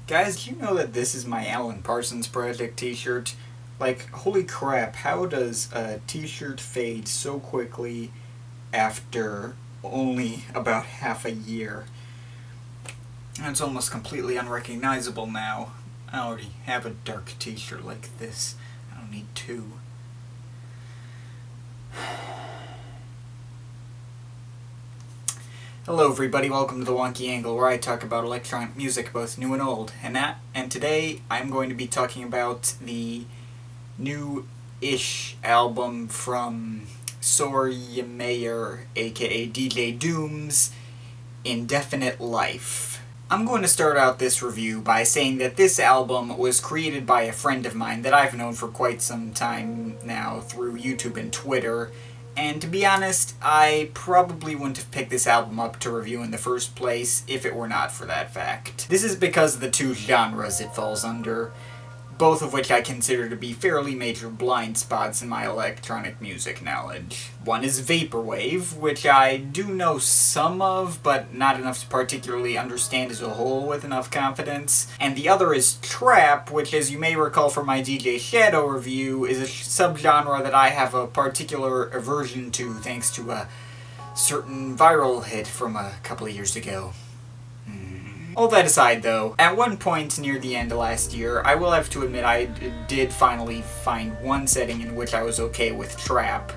Guys, do you know that this is my Alan Parsons Project t-shirt? Like, holy crap, how does a t-shirt fade so quickly after only about half a year? And it's almost completely unrecognizable now. I already have a dark t-shirt like this. I don't need two. Hello everybody, welcome to the Wonky Angle, where I talk about electronic music, both new and old. And today I'm going to be talking about the new-ish album from Soar, Ymaer, aka DJ Doomz, Indefinite Lyfe. I'm going to start out this review by saying that this album was created by a friend of mine that I've known for quite some time now through YouTube and Twitter. And to be honest, I probably wouldn't have picked this album up to review in the first place if it were not for that fact. This is because of the two genres it falls under, both of which I consider to be fairly major blind spots in my electronic music knowledge. One is vaporwave, which I do know some of, but not enough to particularly understand as a whole with enough confidence. And the other is trap, which, as you may recall from my DJ Shadow review, is a subgenre that I have a particular aversion to thanks to a certain viral hit from a couple of years ago. All that aside though, at one point near the end of last year, I will have to admit I did finally find one setting in which I was okay with trap.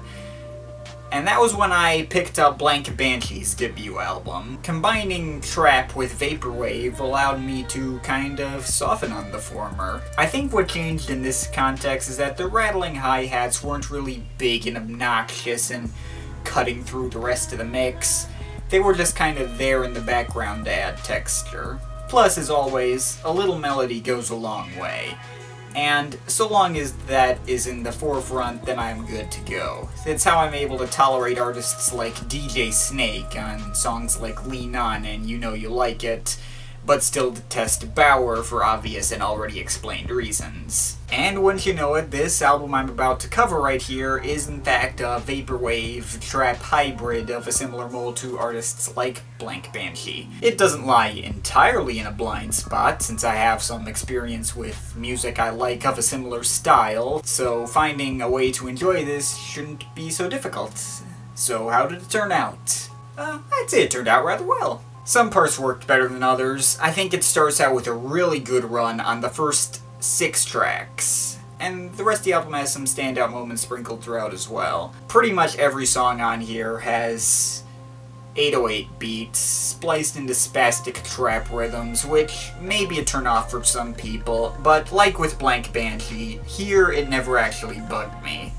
And that was when I picked up Blank Banshee's debut album. Combining trap with vaporwave allowed me to kind of soften on the former. I think what changed in this context is that the rattling hi-hats weren't really big and obnoxious and cutting through the rest of the mix. They were just kind of there in the background to add texture. Plus, as always, a little melody goes a long way. And so long as that is in the forefront, then I'm good to go. It's how I'm able to tolerate artists like DJ Snake on songs like Lean On and You Know You Like It, but still detest Bauer for obvious and already explained reasons. And wouldn't you know it, this album I'm about to cover right here is in fact a vaporwave trap hybrid of a similar mold to artists like Blank Banshee. It doesn't lie entirely in a blind spot, since I have some experience with music I like of a similar style, so finding a way to enjoy this shouldn't be so difficult. So how did it turn out? I'd say it turned out rather well. Some parts worked better than others. I think it starts out with a really good run on the first 6 tracks, and the rest of the album has some standout moments sprinkled throughout as well. Pretty much every song on here has 808 beats, spliced into spastic trap rhythms, which may be a turnoff for some people, but like with Blank Banshee, here it never actually bugged me.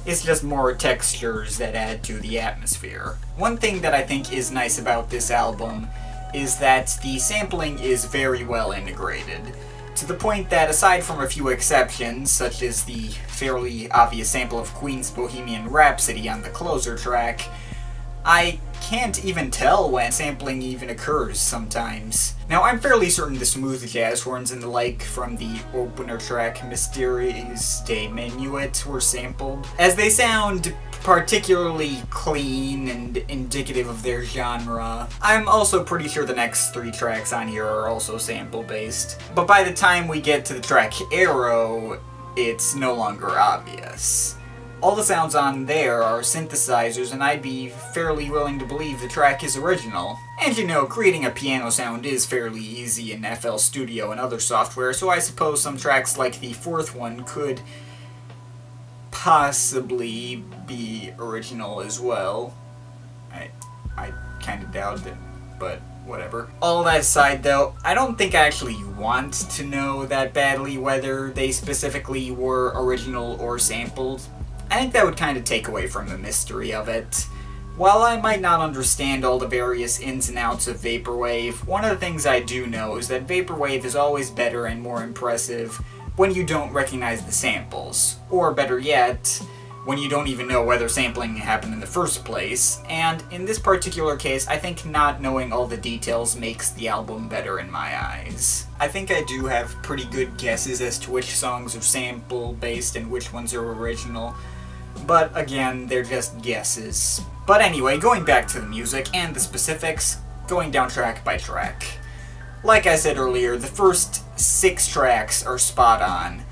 It's just more textures that add to the atmosphere. One thing that I think is nice about this album is that the sampling is very well integrated, to the point that aside from a few exceptions, such as the fairly obvious sample of Queen's Bohemian Rhapsody on the closer track, I can't even tell when sampling even occurs sometimes. Now, I'm fairly certain the smooth jazz horns and the like from the opener track Mystères de Minuit were sampled, as they sound particularly clean and indicative of their genre. I'm also pretty sure the next 3 tracks on here are also sample-based, but by the time we get to the track AERO, it's no longer obvious. All the sounds on there are synthesizers, and I'd be fairly willing to believe the track is original. And you know, creating a piano sound is fairly easy in FL Studio and other software, so I suppose some tracks like the 4th one could possibly be original as well. I kinda doubt it, but whatever. All that aside though, I don't think I actually want to know that badly whether they specifically were original or sampled. I think that would kind of take away from the mystery of it. While I might not understand all the various ins and outs of vaporwave, one of the things I do know is that vaporwave is always better and more impressive when you don't recognize the samples, or better yet, when you don't even know whether sampling happened in the first place, and in this particular case, I think not knowing all the details makes the album better in my eyes. I think I do have pretty good guesses as to which songs are sample-based and which ones are original, but again, they're just guesses. But anyway, going back to the music and the specifics, going down track by track. Like I said earlier, the first 6 tracks are spot on.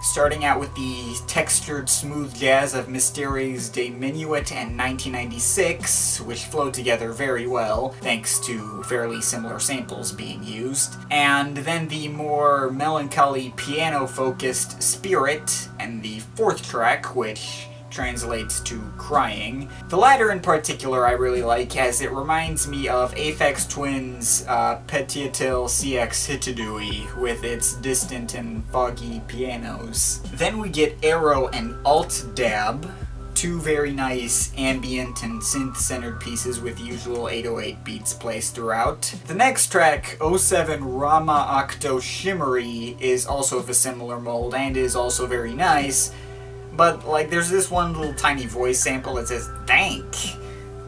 Starting out with the textured smooth jazz of Mystères de Minuit and 1996, which flow together very well, thanks to fairly similar samples being used. And then the more melancholy piano-focused Spirit, and the 4th track, which translates to crying. The latter in particular I really like, as it reminds me of Aphex Twin's Petietil CX Hitadui, with its distant and foggy pianos. Then we get AERO and Alt Dab, 2 very nice ambient and synth-centered pieces with usual 808 beats placed throughout. The next track, 07 Rama Octo Shimmery, is also of a similar mold and is also very nice. But, like, there's this one little tiny voice sample that says, "Dank,"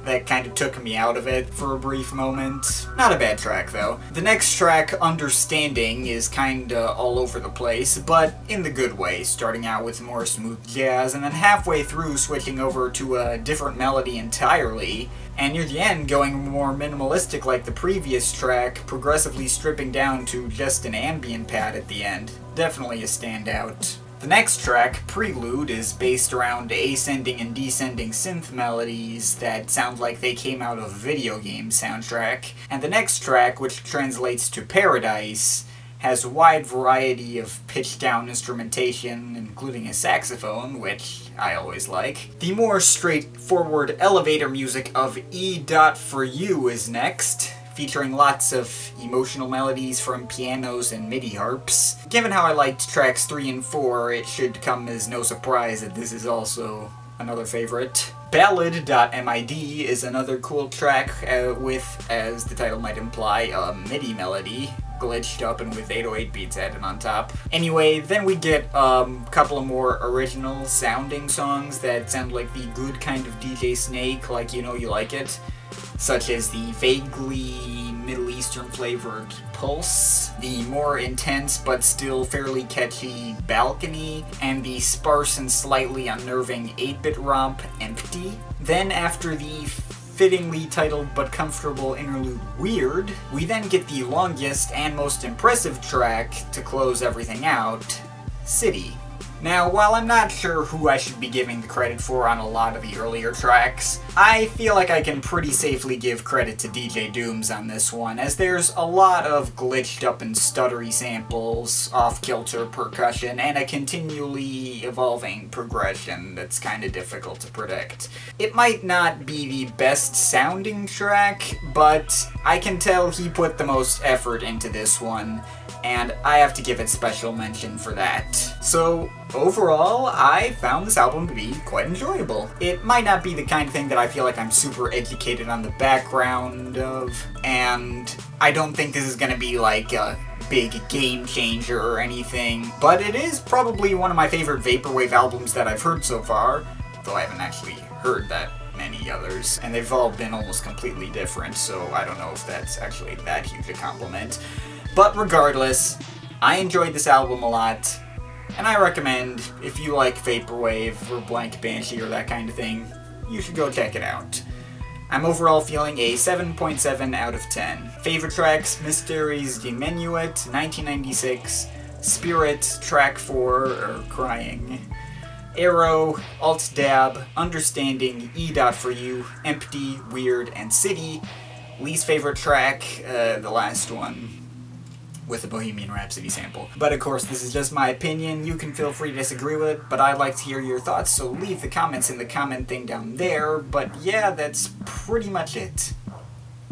that kind of took me out of it for a brief moment. Not a bad track, though. The next track, Understanding, is kinda all over the place, but in the good way, starting out with more smooth jazz, and then halfway through switching over to a different melody entirely, and near the end going more minimalistic like the previous track, progressively stripping down to just an ambient pad at the end. Definitely a standout. The next track, Prelude, is based around ascending and descending synth melodies that sound like they came out of a video game soundtrack. And the next track, which translates to Paradise, has a wide variety of pitched-down instrumentation, including a saxophone, which I always like. The more straightforward elevator music of E.forYou is next, featuring lots of emotional melodies from pianos and MIDI harps. Given how I liked tracks 3 and 4, it should come as no surprise that this is also another favorite. Ballad.mid is another cool track with, as the title might imply, a MIDI melody, glitched up and with 808 beats added on top. Anyway, then we get a couple of more original sounding songs that sound like the good kind of DJ Snake, like You Know You Like It, such as the vaguely Middle Eastern flavored Pulse, the more intense but still fairly catchy Balcony, and the sparse and slightly unnerving 8-bit romp Empty. Then after the fittingly titled but comfortable interlude Weird, we then get the longest and most impressive track to close everything out, City. Now, while I'm not sure who I should be giving the credit for on a lot of the earlier tracks, I feel like I can pretty safely give credit to DJ Doomz on this one, as there's a lot of glitched up and stuttery samples, off-kilter percussion, and a continually evolving progression that's kinda difficult to predict. It might not be the best sounding track, but I can tell he put the most effort into this one, and I have to give it special mention for that. So, overall, I found this album to be quite enjoyable. It might not be the kind of thing that I feel like I'm super educated on the background of, and I don't think this is gonna be like a big game changer or anything, but it is probably one of my favorite Vaporwave albums that I've heard so far, though I haven't actually heard that many others, and they've all been almost completely different, so I don't know if that's actually that huge a compliment. But regardless, I enjoyed this album a lot, and I recommend, if you like Vaporwave or Blank Banshee or that kind of thing, you should go check it out. I'm overall feeling a 7.7 out of 10. Favorite tracks, Mystères de Minuit, 1996, Spirit, Track 4, or Crying, AERO, Alt Dab, Understanding, E.forYou, Empty, Weird, and City. Least favorite track, the last one, with a Bohemian Rhapsody sample. But of course, this is just my opinion. You can feel free to disagree with it, but I'd like to hear your thoughts, so leave the comments in the comment thing down there. But yeah, that's pretty much it.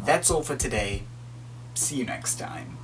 That's all for today. See you next time.